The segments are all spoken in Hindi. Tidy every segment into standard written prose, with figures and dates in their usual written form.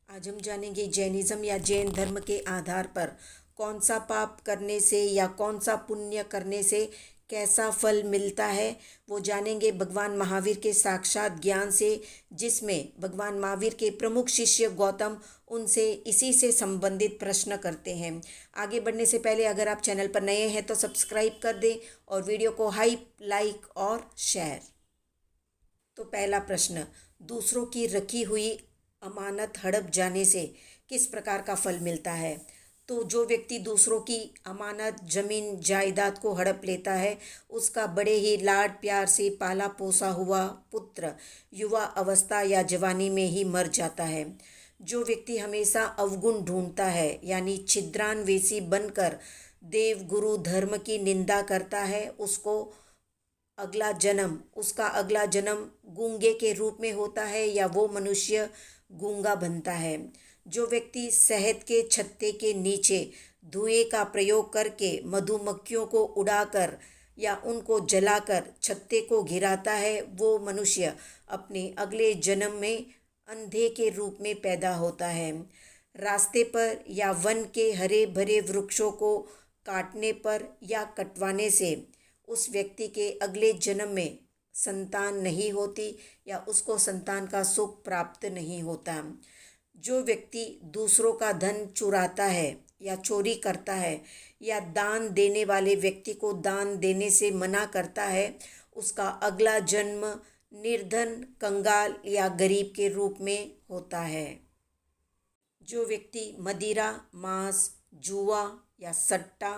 आज हम जानेंगे जैनिज्म या जैन धर्म के आधार पर कौन सा पाप करने से या कौन सा पुण्य करने से कैसा फल मिलता है। वो जानेंगे भगवान महावीर के साक्षात ज्ञान से, जिसमें भगवान महावीर के प्रमुख शिष्य गौतम उनसे इसी से संबंधित प्रश्न करते हैं। आगे बढ़ने से पहले अगर आप चैनल पर नए हैं तो सब्सक्राइब कर दें और वीडियो को लाइक और शेयर। तो पहला प्रश्न, दूसरों की रखी हुई अमानत हड़प जाने से किस प्रकार का फल मिलता है। तो जो व्यक्ति दूसरों की अमानत जमीन जायदाद को हड़प लेता है, उसका बड़े ही लाड प्यार से पाला पोसा हुआ पुत्र युवा अवस्था या जवानी में ही मर जाता है। जो व्यक्ति हमेशा अवगुण ढूंढता है यानी छिद्रान्वेषी बनकर देव गुरु धर्म की निंदा करता है, उसका अगला जन्म गूंगे के रूप में होता है या वो मनुष्य गूंगा बनता है। जो व्यक्ति शहद के छत्ते के नीचे धुएं का प्रयोग करके मधुमक्खियों को उड़ाकर या उनको जलाकर छत्ते को गिराता है, वो मनुष्य अपने अगले जन्म में अंधे के रूप में पैदा होता है। रास्ते पर या वन के हरे भरे वृक्षों को काटने पर या कटवाने से उस व्यक्ति के अगले जन्म में संतान नहीं होती या उसको संतान का सुख प्राप्त नहीं होता। जो व्यक्ति दूसरों का धन चुराता है या चोरी करता है या दान देने वाले व्यक्ति को दान देने से मना करता है, उसका अगला जन्म निर्धन, कंगाल या गरीब के रूप में होता है। जो व्यक्ति मदिरा, मांस, जुआ या सट्टा,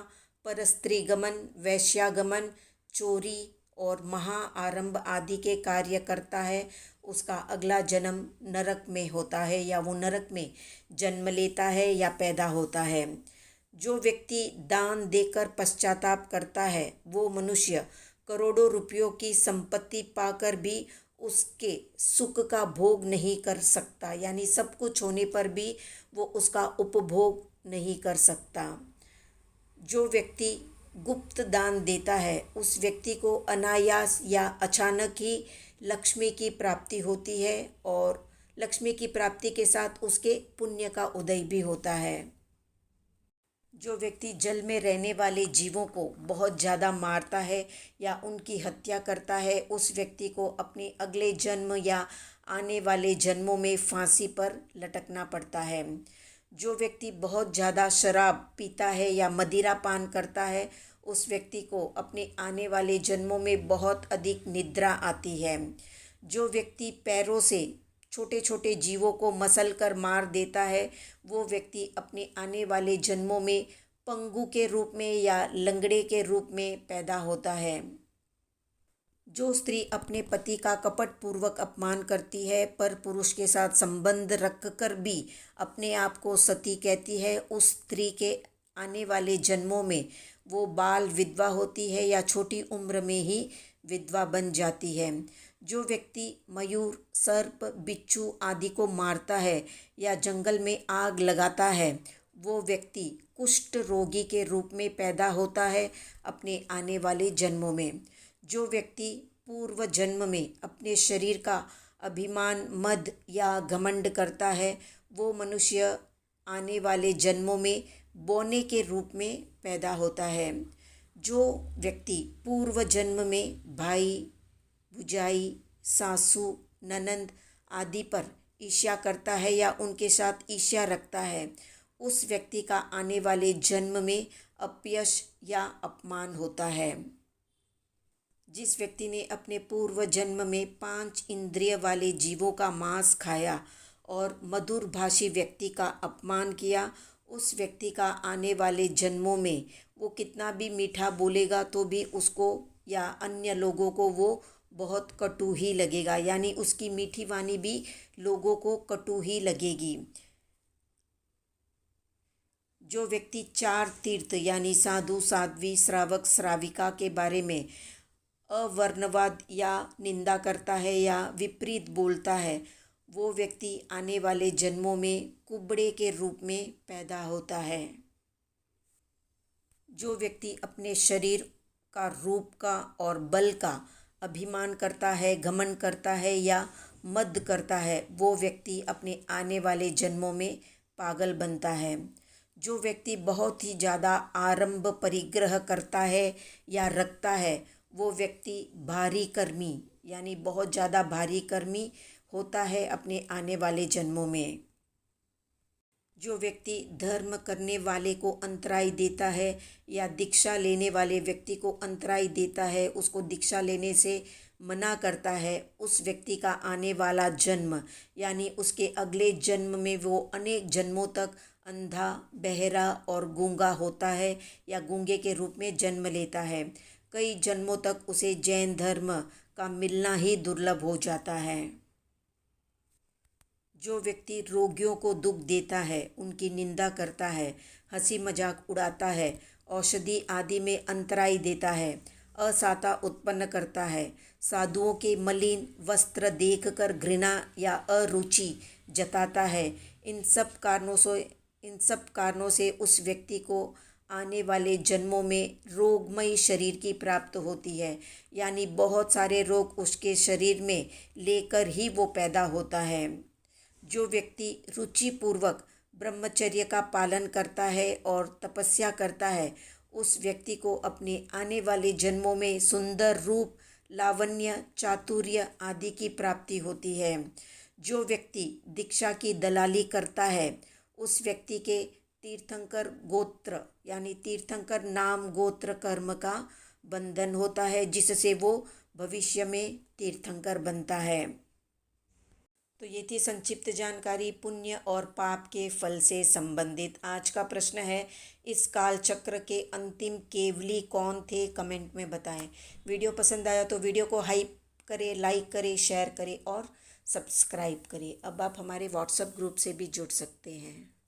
परस्त्रीगमन, वैश्यागमन, चोरी और महाआरंभ आदि के कार्य करता है, उसका अगला जन्म नरक में होता है या वो नरक में जन्म लेता है या पैदा होता है। जो व्यक्ति दान देकर पश्चाताप करता है, वो मनुष्य करोड़ों रुपयों की संपत्ति पाकर भी उसके सुख का भोग नहीं कर सकता, यानी सब कुछ होने पर भी वो उसका उपभोग नहीं कर सकता। जो व्यक्ति गुप्त दान देता है, उस व्यक्ति को अनायास या अचानक ही लक्ष्मी की प्राप्ति होती है और लक्ष्मी की प्राप्ति के साथ उसके पुण्य का उदय भी होता है। जो व्यक्ति जल में रहने वाले जीवों को बहुत ज़्यादा मारता है या उनकी हत्या करता है, उस व्यक्ति को अपने अगले जन्म या आने वाले जन्मों में फांसी पर लटकना पड़ता है। जो व्यक्ति बहुत ज़्यादा शराब पीता है या मदिरा पान करता है, उस व्यक्ति को अपने आने वाले जन्मों में बहुत अधिक निद्रा आती है। जो व्यक्ति पैरों से छोटे छोटे जीवों को मसल कर मार देता है, वो व्यक्ति अपने आने वाले जन्मों में पंगु के रूप में या लंगड़े के रूप में पैदा होता है। जो स्त्री अपने पति का कपटपूर्वक अपमान करती है पर पुरुष के साथ संबंध रखकर भी अपने आप को सती कहती है, उस स्त्री के आने वाले जन्मों में वो बाल विधवा होती है या छोटी उम्र में ही विधवा बन जाती है। जो व्यक्ति मयूर, सर्प, बिच्छू आदि को मारता है या जंगल में आग लगाता है, वो व्यक्ति कुष्ठ रोगी के रूप में पैदा होता है अपने आने वाले जन्मों में। जो व्यक्ति पूर्व जन्म में अपने शरीर का अभिमान, मद या घमंड करता है, वो मनुष्य आने वाले जन्मों में बौने के रूप में पैदा होता है। जो व्यक्ति पूर्व जन्म में भाई, भुजाई, सासू, ननंद आदि पर ईर्ष्या करता है या उनके साथ ईर्ष्या रखता है, उस व्यक्ति का आने वाले जन्म में अपयश या अपमान होता है। जिस व्यक्ति ने अपने पूर्व जन्म में 5 इंद्रिय वाले जीवों का मांस खाया और मधुर भाषी व्यक्ति का अपमान किया, उस व्यक्ति का आने वाले जन्मों में वो कितना भी मीठा बोलेगा तो भी उसको या अन्य लोगों को वो बहुत कटु ही लगेगा, यानी उसकी मीठी वाणी भी लोगों को कटु ही लगेगी। जो व्यक्ति 4 तीर्थ यानी साधु, साध्वी, श्रावक, श्राविका के बारे में अवर्णवाद या निंदा करता है या विपरीत बोलता है, वो व्यक्ति आने वाले जन्मों में कुबड़े के रूप में पैदा होता है। जो व्यक्ति अपने शरीर का, रूप का और बल का अभिमान करता है, घमंड करता है या मद करता है वो व्यक्ति अपने आने वाले जन्मों में पागल बनता है। जो व्यक्ति बहुत ही ज़्यादा आरंभ परिग्रह करता है या रखता है वो व्यक्ति भारी कर्मी यानी बहुत ज़्यादा भारी कर्मी होता है अपने आने वाले जन्मों में। जो व्यक्ति धर्म करने वाले को अंतराय देता है या दीक्षा लेने वाले व्यक्ति को अंतराय देता है, उसको दीक्षा लेने से मना करता है, उस व्यक्ति का आने वाला जन्म यानी उसके अगले जन्म में वो अनेक जन्मों तक अंधा, बहरा और गूंगा होता है या गूंगे के रूप में जन्म लेता है। कई जन्मों तक उसे जैन धर्म का मिलना ही दुर्लभ हो जाता है। जो व्यक्ति रोगियों को दुख देता है, उनकी निंदा करता है, हंसी मजाक उड़ाता है, औषधि आदि में अंतराय देता है, असाता उत्पन्न करता है, साधुओं के मलिन वस्त्र देखकर घृणा या अरुचि जताता है, इन सब कारणों से उस व्यक्ति को आने वाले जन्मों में रोगमय शरीर की प्राप्त होती है। यानी बहुत सारे रोग उसके शरीर में लेकर ही वो पैदा होता है। जो व्यक्ति रुचिपूर्वक ब्रह्मचर्य का पालन करता है और तपस्या करता है, उस व्यक्ति को अपने आने वाले जन्मों में सुंदर रूप, लावण्य, चातुर्य आदि की प्राप्ति होती है। जो व्यक्ति दीक्षा की दलाली करता है, उस व्यक्ति के तीर्थंकर गोत्र यानी तीर्थंकर नाम गोत्र कर्म का बंधन होता है, जिससे वो भविष्य में तीर्थंकर बनता है। तो ये थी संक्षिप्त जानकारी पुण्य और पाप के फल से संबंधित। आज का प्रश्न है, इस काल चक्र के अंतिम केवली कौन थे? कमेंट में बताएं। वीडियो पसंद आया तो वीडियो को हाइप करें, लाइक करें, शेयर करें और सब्सक्राइब करें। अब आप हमारे व्हाट्सएप ग्रुप से भी जुड़ सकते हैं।